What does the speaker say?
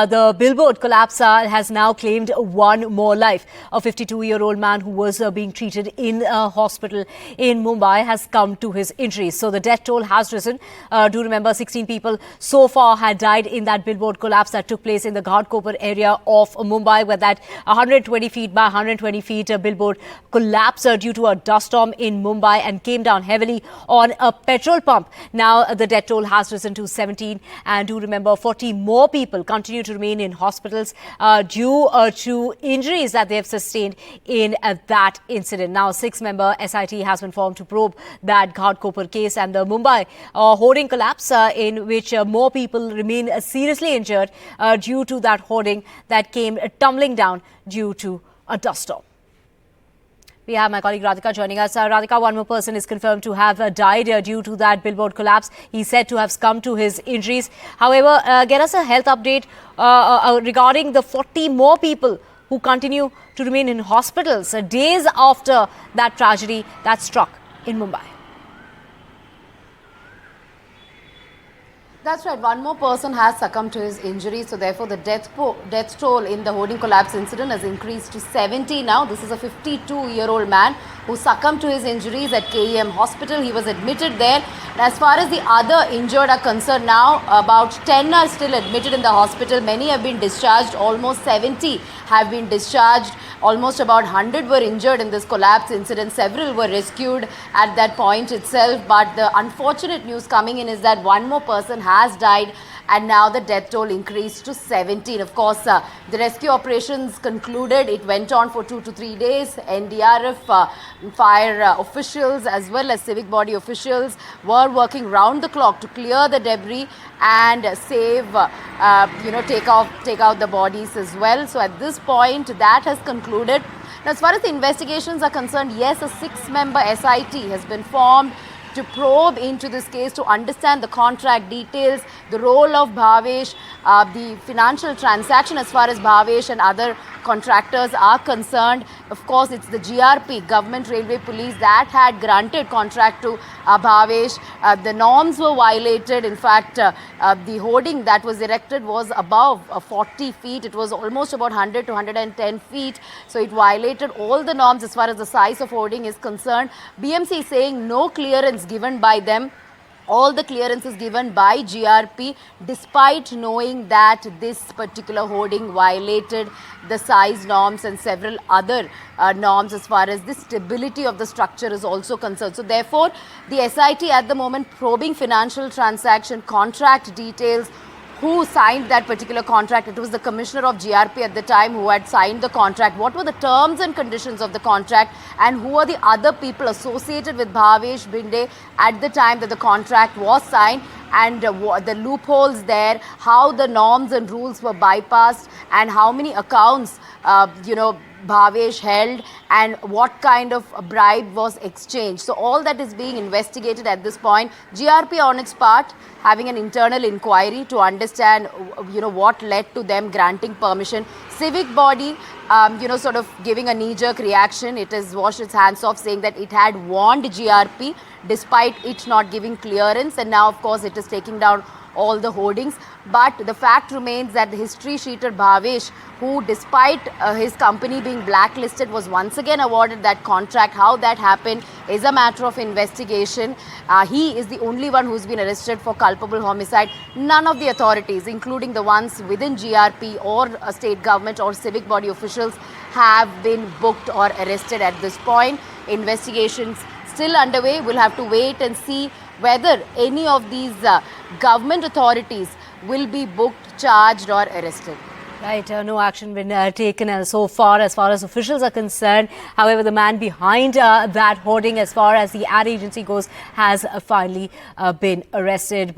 The billboard collapse has now claimed one more life. A 52-year-old man who was being treated in a hospital in Mumbai has come to his injuries. So the death toll has risen. Do remember 16 people so far had died in that billboard collapse that took place in the Ghatkopar area of Mumbai, where that 120 feet by 120 feet billboard collapsed due to a dust storm in Mumbai and came down heavily on a petrol pump. Now the death toll has risen to 17, and do remember 40 more people continue to remain in hospitals due to injuries that they have sustained in that incident. Now, 6-member SIT has been formed to probe that Ghatkopar case and the Mumbai hoarding collapse in which more people remain seriously injured due to that hoarding that came tumbling down due to a dust storm. We have my colleague Radhika joining us. Radhika, one more person is confirmed to have died due to that billboard collapse. He's said to have succumbed to his injuries. However, get us a health update regarding the 40 more people who continue to remain in hospitals days after that tragedy that struck in Mumbai. That's right. One more person has succumbed to his injuries. So therefore, the death toll in the hoarding collapse incident has increased to 70 now. This is a 52-year-old man who succumbed to his injuries at KEM Hospital. He was admitted there. And as far as the other injured are concerned now, about 10 are still admitted in the hospital. Many have been discharged. Almost 70 have been discharged. Almost about 100 were injured in this collapse incident. Several were rescued at that point itself. But the unfortunate news coming in is that one more person has died, and now the death toll increased to 17. Of course, the rescue operations concluded. It went on for 2 to 3 days. NDRF, fire officials as well as civic body officials were working round the clock to clear the debris and save, take out the bodies as well. So at this point, that has concluded. Now, as far as the investigations are concerned, yes, a 6-member SIT has been formed to probe into this case, to understand the contract details, the role of Bhavesh, the financial transaction as far as Bhavesh and other contractors are concerned. Of course, it's the GRP, Government Railway Police, that had granted contract to Bhavesh. The norms were violated. In fact, the hoarding that was erected was above 40 feet. It was almost about 100 to 110 feet. So it violated all the norms as far as the size of hoarding is concerned. BMC is saying no clearance given by them. All the clearances given by GRP, despite knowing that this particular hoarding violated the size norms and several other norms as far as the stability of the structure is also concerned. So therefore, the SIT at the moment probing financial transaction, contract details, who signed that particular contract. It was the commissioner of GRP at the time who had signed the contract. What were the terms and conditions of the contract, and who are the other people associated with Bhavesh Bhinde at the time that the contract was signed, and the loopholes there, how the norms and rules were bypassed, and how many accounts, Bhavesh held, and what kind of bribe was exchanged. So all that is being investigated at this point. GRP on its part having an internal inquiry to understand what led to them granting permission. Civic body sort of giving a knee-jerk reaction. It has washed its hands off, saying that it had warned GRP despite it not giving clearance, and now of course it is taking down all the hoardings. But the fact remains that the history-sheeted Bhavesh, who despite his company being blacklisted, was once again awarded that contract. How that happened is a matter of investigation. He is the only one who's been arrested for culpable homicide. None of the authorities, including the ones within GRP or state government or civic body officials, have been booked or arrested at this point. Investigations still underway. We'll have to wait and see whether any of these government authorities will be booked, charged or arrested. Right, no action been taken so far as officials are concerned. However, the man behind that hoarding, as far as the ad agency goes, has finally been arrested.